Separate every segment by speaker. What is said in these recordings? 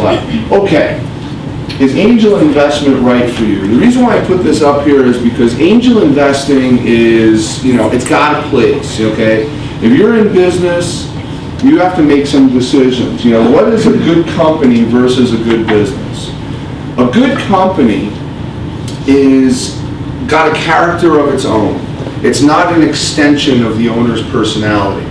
Speaker 1: left. Okay. Is angel investment right for you? The reason why I put this up here is because angel investing is, it's got a place, okay? If you're in business, you have to make some decisions. What is a good company versus a good business? A good company is got a character of its own. It's not an extension of the owner's personality.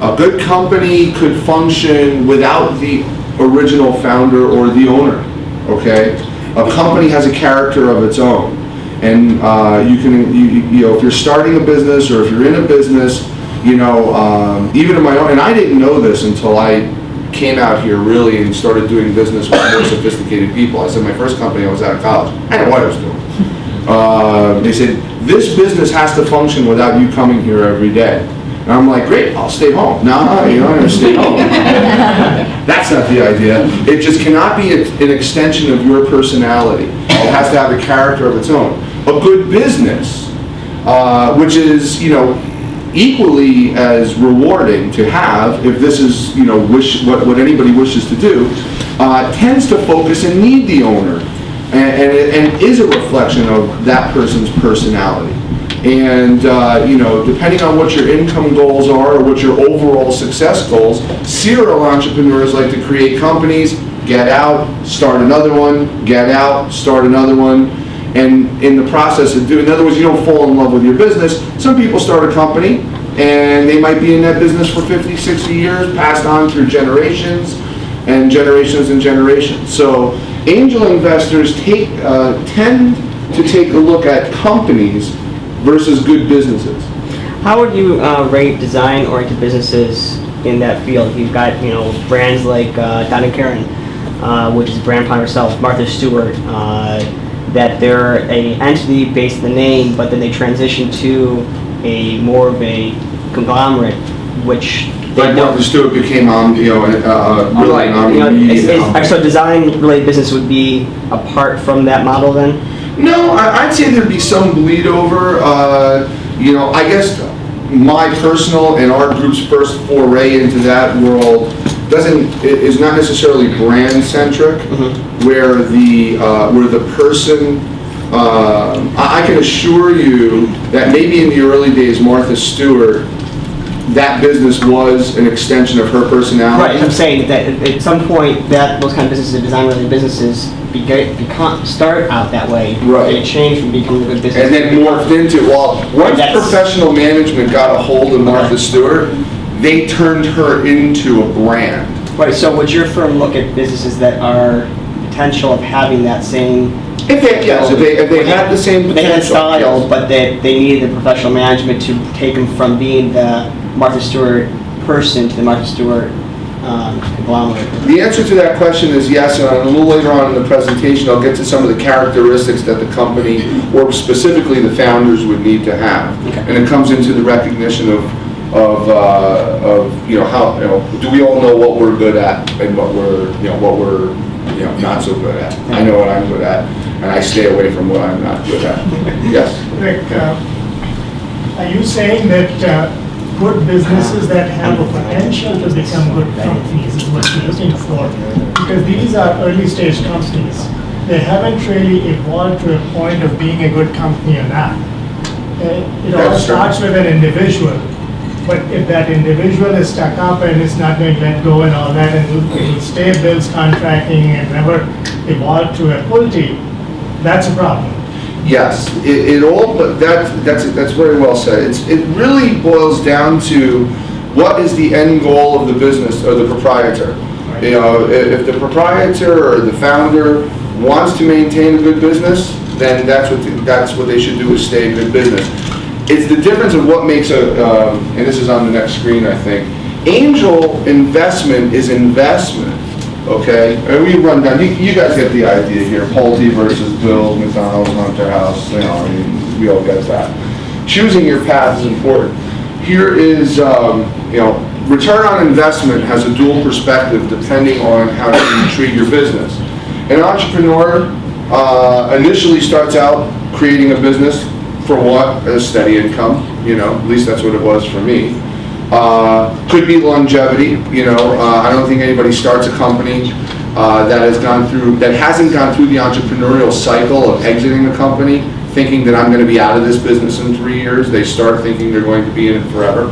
Speaker 1: A good company could function without the original founder or the owner. Okay, a company has a character of its own, and if you're starting a business or if you're in a business, even in my own, and I didn't know this until I came out here really and started doing business with more sophisticated people. I said my first company, I was out of college. I didn't know what I was doing. They said this business has to function without you coming here every day. And I'm like, great, I'll stay home. No, you're not going to stay home. That's not the idea. It just cannot be an extension of your personality. It has to have a character of its own. A good business, which is, equally as rewarding to have, if this is, what anybody wishes to do, tends to focus and need the owner, and is a reflection of that person's personality. And, depending on what your income goals are or what your overall success goals, serial entrepreneurs like to create companies, get out, start another one, get out, start another one. And in the process of doing, in other words, you don't fall in love with your business. Some people start a company and they might be in that business for 50, 60 years, passed on through generations and generations and generations. So angel investors tend to take a look at companies versus good businesses.
Speaker 2: How would you rate design-oriented businesses in that field? You've got brands like Donna Karan, which is a brand behind herself, Martha Stewart, that they're a entity based in the name, but then they transition to a more of a conglomerate, which
Speaker 1: like Martha Stewart became
Speaker 2: so design-related business would be apart from that model then?
Speaker 1: No, I'd say there'd be some bleed over. I guess my personal and our group's first foray into that world is not necessarily brand centric, where the person. I can assure you that maybe in the early days, Martha Stewart, that business was an extension of her personality.
Speaker 2: Right, I'm saying that at some point that those kind of businesses, design-related businesses, start out that way.
Speaker 1: Right.
Speaker 2: They change from becoming a good business.
Speaker 1: And then morphed into, once professional management got a hold of Martha Stewart, they turned her into a brand.
Speaker 2: Right, so would your firm look at businesses that are potential of having that same...
Speaker 1: If they had the same potential.
Speaker 2: They had style, but they needed the professional management to take them from being the Martha Stewart person to the Martha Stewart conglomerate.
Speaker 1: The answer to that question is yes, and a little later on in the presentation I'll get to some of the characteristics that the company, or specifically the founders, would need to have. Okay. And it comes into the recognition of how, do we all know what we're good at and what we're not so good at. I know what I'm good at, and I stay away from what I'm not good at. Yes?
Speaker 3: Rick, are you saying that good businesses that have a potential to become good companies is what you're looking for? Because these are early stage companies. They haven't really evolved to a point of being a good company or not. It all starts with an individual. But if that individual is stuck up and is not going to let go and all that, and it will stay bills contracting and never evolve to a full team, that's a problem.
Speaker 1: Yes, that's very well said. It really boils down to what is the end goal of the business or the proprietor. Right. If the proprietor or the founder wants to maintain a good business, then that's what they should do, is stay a good business. It's the difference of what makes and this is on the next screen, I think. Angel investment is investment, okay? And we run down, you guys get the idea here. Pulte versus Bill, McDonald's, Hunter House, we all get that. Choosing your path is important. Here is, return on investment has a dual perspective depending on how you treat your business. An entrepreneur initially starts out creating a business for what? A steady income, at least that's what it was for me. Could be longevity, I don't think anybody starts a company that hasn't gone through the entrepreneurial cycle of exiting a company, thinking that I'm going to be out of this business in 3 years. They start thinking they're going to be in it forever.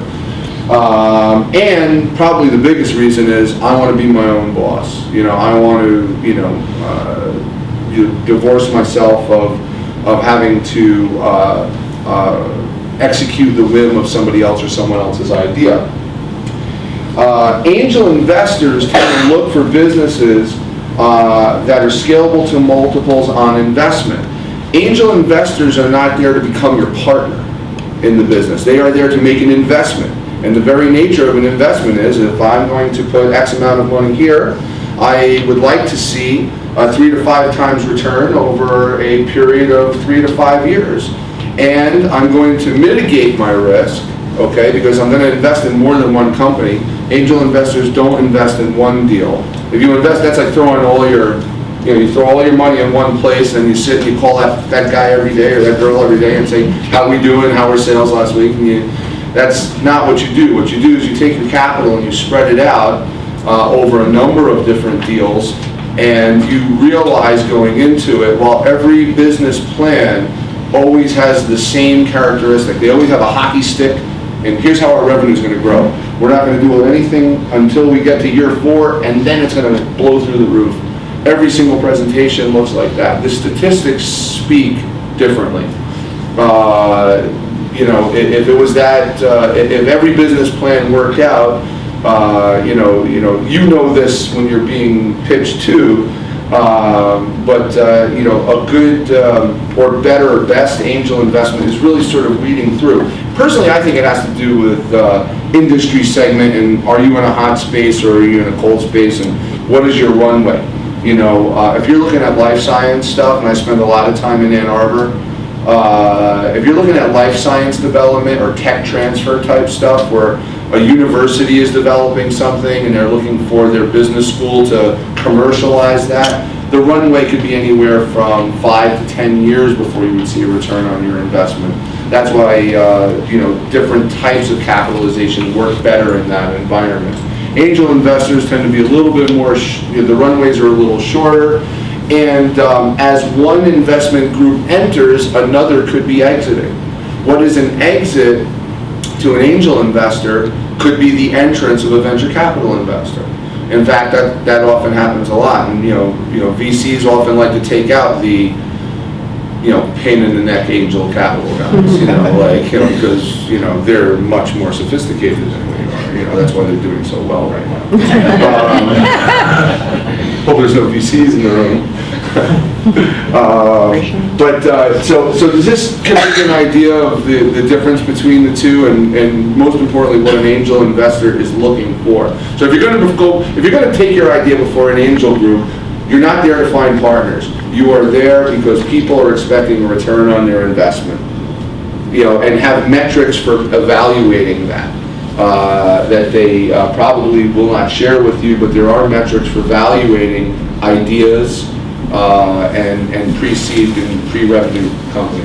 Speaker 1: And probably the biggest reason is I want to be my own boss. I want to, divorce myself of having to execute the whim of somebody else or someone else's idea. Angel investors tend to look for businesses that are scalable to multiples on investment. Angel investors are not there to become your partner in the business. They are there to make an investment. And the very nature of an investment is, if I'm going to put X amount of money here, I would like to see a 3 to 5 times return over a period of 3 to 5 years. And I'm going to mitigate my risk, okay, because I'm going to invest in more than one company. Angel investors don't invest in one deal. If you invest, that's like throwing all your, you throw all your money in one place and you sit and you call that guy every day or that girl every day and say, how we doing, how were sales last week? And that's not what you do. What you do is you take your capital and you spread it out over a number of different deals, and you realize going into it, while every business plan always has the same characteristic. They always have a hockey stick, and here's how our revenue is going to grow. We're not going to do anything until we get to year 4, and then it's going to blow through the roof. Every single presentation looks like that. The statistics speak differently. If it was that, if every business plan worked out, you know this when you're being pitched to, but a good or better or best angel investment is really sort of weeding through. Personally, I think it has to do with industry segment, and are you in a hot space or are you in a cold space, and what is your runway? If you're looking at life science stuff, and I spend a lot of time in Ann Arbor, if you're looking at life science development or tech transfer type stuff where a university is developing something and they're looking for their business school to commercialize that, the runway could be anywhere from 5 to 10 years before you would see a return on your investment. That's why different types of capitalization work better in that environment. Angel investors tend to be a little bit more, the runways are a little shorter, and as one investment group enters, another could be exiting. What is an exit to an angel investor could be the entrance of a venture capital investor. In fact, that often happens a lot, and VCs often like to take out the pain in the neck angel capital guys, because they're much more sophisticated than we are. That's why they're doing so well right now. Hope there's no VCs in the room. So does this give you an idea of the difference between the two, and most importantly, what an angel investor is looking for? So if you're going to take your idea before an angel group, you're not there to find partners. You are there because people are expecting a return on their investment, and have metrics for evaluating that. That they probably will not share with you, but there are metrics for evaluating ideas and pre-seed and pre-revenue companies.